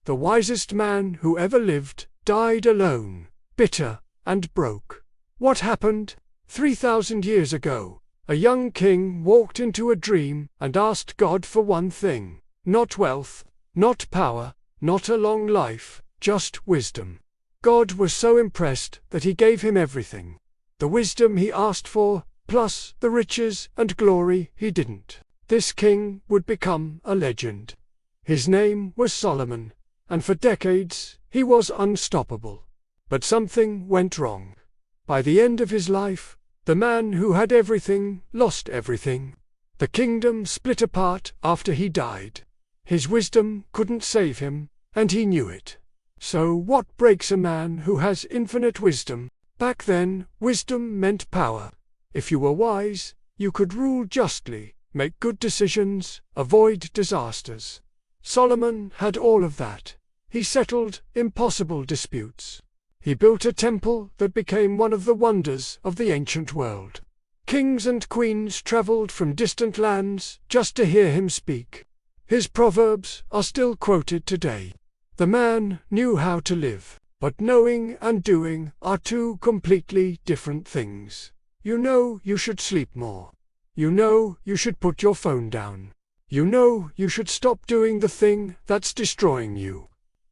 the wisest man who ever lived, died alone, bitter, and broke. What happened? 3,000 years ago, a young king walked into a dream and asked God for one thing. Not wealth, not power, not a long life, just wisdom. God was so impressed that he gave him everything. The wisdom he asked for, plus the riches and glory he didn't. This king would become a legend. His name was Solomon, and for decades he was unstoppable. But something went wrong. By the end of his life, the man who had everything lost everything. The kingdom split apart after he died. His wisdom couldn't save him, and he knew it. So what breaks a man who has infinite wisdom? Back then, wisdom meant power. If you were wise, you could rule justly, make good decisions, avoid disasters. Solomon had all of that. He settled impossible disputes. He built a temple that became one of the wonders of the ancient world. Kings and queens traveled from distant lands just to hear him speak. His proverbs are still quoted today. The man knew how to live, but knowing and doing are two completely different things. You know you should sleep more. You know you should put your phone down. You know you should stop doing the thing that's destroying you.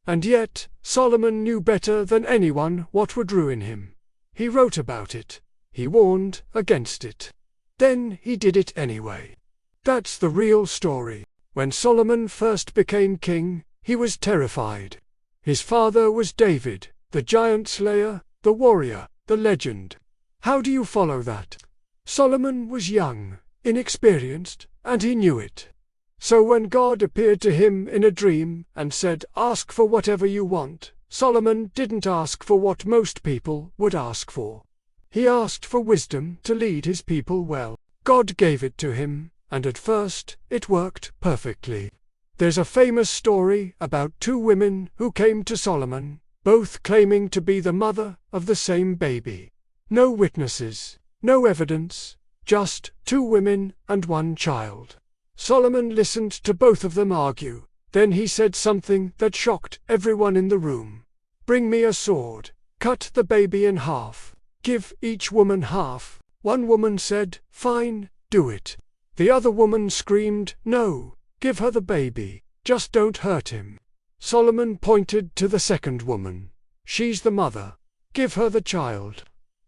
And yet, Solomon knew better than anyone what would ruin him. He wrote about it. He warned against it. Then he did it anyway. That's the real story. When Solomon first became king, he was terrified. His father was David, the giant slayer, the warrior, the legend. How do you follow that? Solomon was young, inexperienced, and he knew it. So when God appeared to him in a dream and said, "Ask for whatever you want," Solomon didn't ask for what most people would ask for. He asked for wisdom to lead his people well. God gave it to him, and at first it worked perfectly. There's a famous story about two women who came to Solomon, both claiming to be the mother of the same baby. No witnesses, no evidence, just two women and one child. Solomon listened to both of them argue. Then he said something that shocked everyone in the room. "Bring me a sword. Cut the baby in half. Give each woman half." One woman said, "Fine, do it." The other woman screamed, "No, give her the baby. Just don't hurt him." Solomon pointed to the second woman. "She's the mother. Give her the child."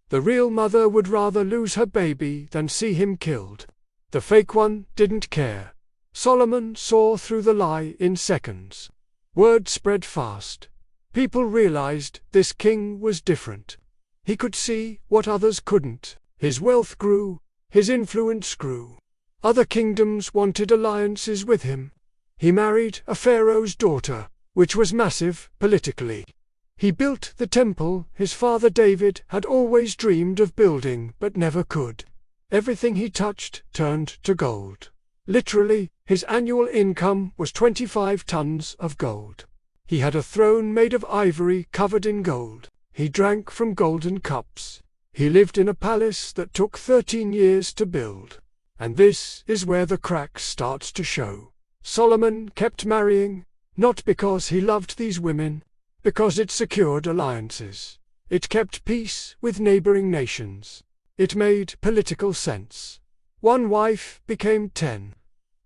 The real mother would rather lose her baby than see him killed. The fake one didn't care. Solomon saw through the lie in seconds. Word spread fast. People realized this king was different. He could see what others couldn't. His wealth grew, his influence grew. Other kingdoms wanted alliances with him. He married a pharaoh's daughter, which was massive politically. He built the temple his father David had always dreamed of building but never could. Everything he touched turned to gold. Literally, his annual income was 25 tons of gold. He had a throne made of ivory covered in gold. He drank from golden cups. He lived in a palace that took 13 years to build. And this is where the crack starts to show. Solomon kept marrying, not because he loved these women, because it secured alliances. It kept peace with neighboring nations. It made political sense. One wife became 10.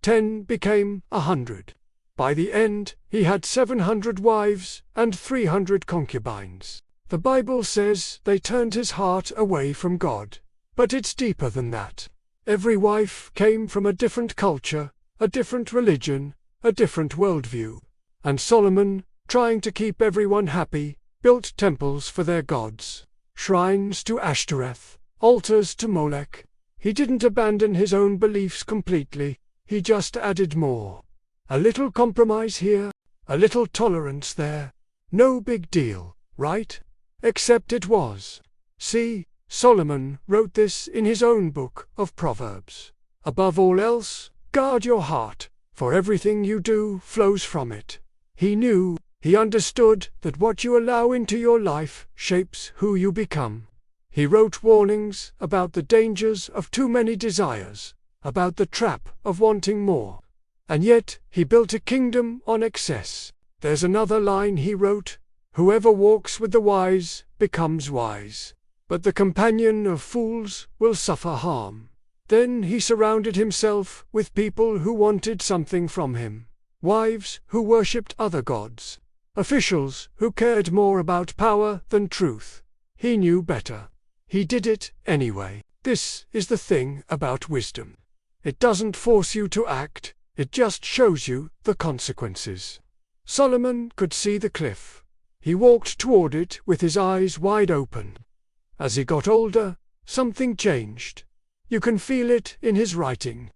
10 became 100. By the end, he had 700 wives and 300 concubines. The Bible says they turned his heart away from God. But it's deeper than that. Every wife came from a different culture, a different religion, a different worldview. And Solomon, trying to keep everyone happy, built temples for their gods, shrines to Ashtoreth, altars to Molech. He didn't abandon his own beliefs completely, he just added more. A little compromise here, a little tolerance there. No big deal, right? Except it was. See, Solomon wrote this in his own book of Proverbs. Above all else, guard your heart, for everything you do flows from it. He knew, he understood that what you allow into your life shapes who you become. He wrote warnings about the dangers of too many desires, about the trap of wanting more. And yet, he built a kingdom on excess. There's another line he wrote: "Whoever walks with the wise becomes wise, but the companion of fools will suffer harm." Then he surrounded himself with people who wanted something from him, wives who worshipped other gods, officials who cared more about power than truth. He knew better. He did it anyway. This is the thing about wisdom. It doesn't force you to act, it just shows you the consequences. Solomon could see the cliff. He walked toward it with his eyes wide open. As he got older, something changed. You can feel it in his writing.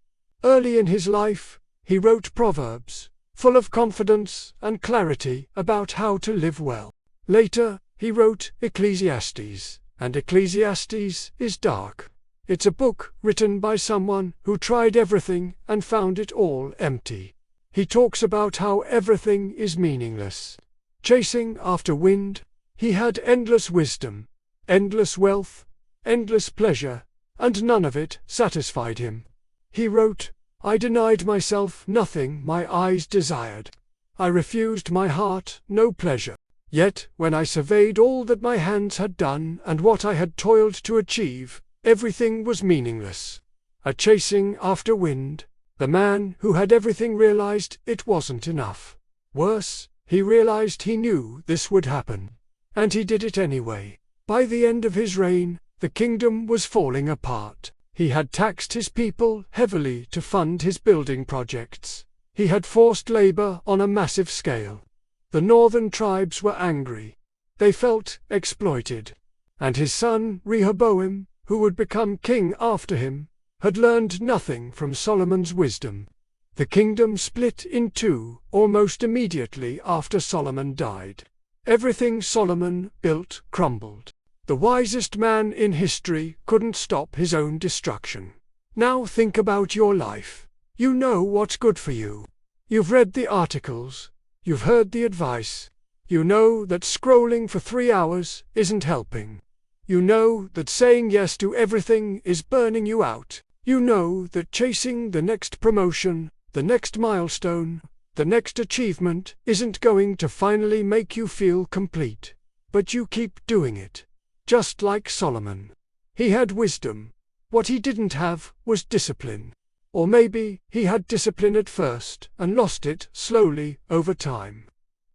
Early in his life, he wrote Proverbs, full of confidence and clarity about how to live well. Later, he wrote Ecclesiastes, and Ecclesiastes is dark. It's a book written by someone who tried everything and found it all empty. He talks about how everything is meaningless. Chasing after wind, he had endless wisdom, endless wealth, endless pleasure, and none of it satisfied him. He wrote, "I denied myself nothing my eyes desired. I refused my heart no pleasure. Yet when I surveyed all that my hands had done and what I had toiled to achieve, everything was meaningless." A chasing after wind, the man who had everything realized it wasn't enough. Worse, he realized he knew this would happen. And he did it anyway. By the end of his reign, the kingdom was falling apart. He had taxed his people heavily to fund his building projects. He had forced labor on a massive scale. The northern tribes were angry. They felt exploited. And his son Rehoboam, who would become king after him, had learned nothing from Solomon's wisdom. The kingdom split in two almost immediately after Solomon died. Everything Solomon built crumbled. The wisest man in history couldn't stop his own destruction. Now think about your life. You know what's good for you. You've read the articles. You've heard the advice. You know that scrolling for 3 hours isn't helping. You know that saying yes to everything is burning you out. You know that chasing the next promotion, the next milestone, the next achievement isn't going to finally make you feel complete. But you keep doing it. Just like Solomon. He had wisdom. What he didn't have was discipline. Or maybe he had discipline at first and lost it slowly over time.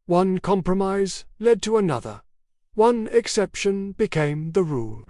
One compromise led to another. One exception became the rule.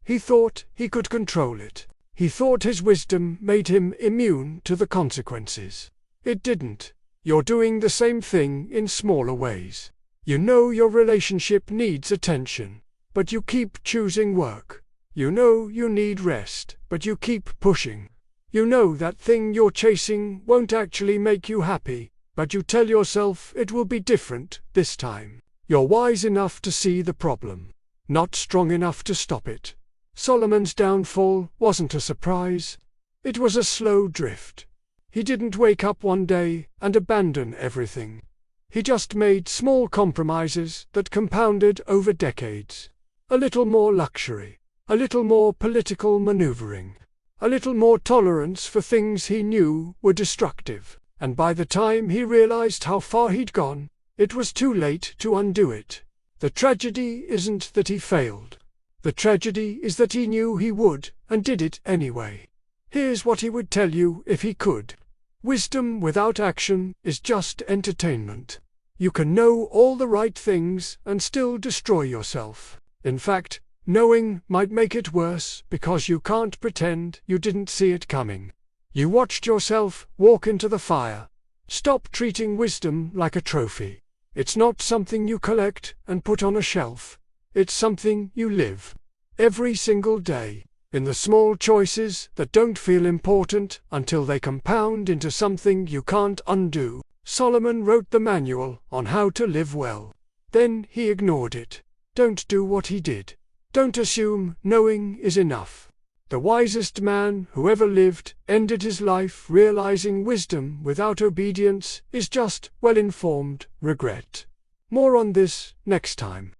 He thought he could control it. He thought his wisdom made him immune to the consequences. It didn't. You're doing the same thing in smaller ways. You know your relationship needs attention, but you keep choosing work. You know you need rest, but you keep pushing. You know that thing you're chasing won't actually make you happy, but you tell yourself it will be different this time. You're wise enough to see the problem, not strong enough to stop it. Solomon's downfall wasn't a surprise. It was a slow drift. He didn't wake up one day and abandon everything. He just made small compromises that compounded over decades. A little more luxury, a little more political maneuvering, a little more tolerance for things he knew were destructive. And by the time he realized how far he'd gone, it was too late to undo it. The tragedy isn't that he failed. The tragedy is that he knew he would, and did it anyway. Here's what he would tell you if he could. Wisdom without action is just entertainment. You can know all the right things and still destroy yourself. In fact, knowing might make it worse because you can't pretend you didn't see it coming. You watched yourself walk into the fire. Stop treating wisdom like a trophy. It's not something you collect and put on a shelf. It's something you live. Every single day. In the small choices that don't feel important until they compound into something you can't undo. Solomon wrote the manual on how to live well. Then he ignored it. Don't do what he did. Don't assume knowing is enough. The wisest man who ever lived ended his life realizing wisdom without obedience is just well-informed regret. More on this next time.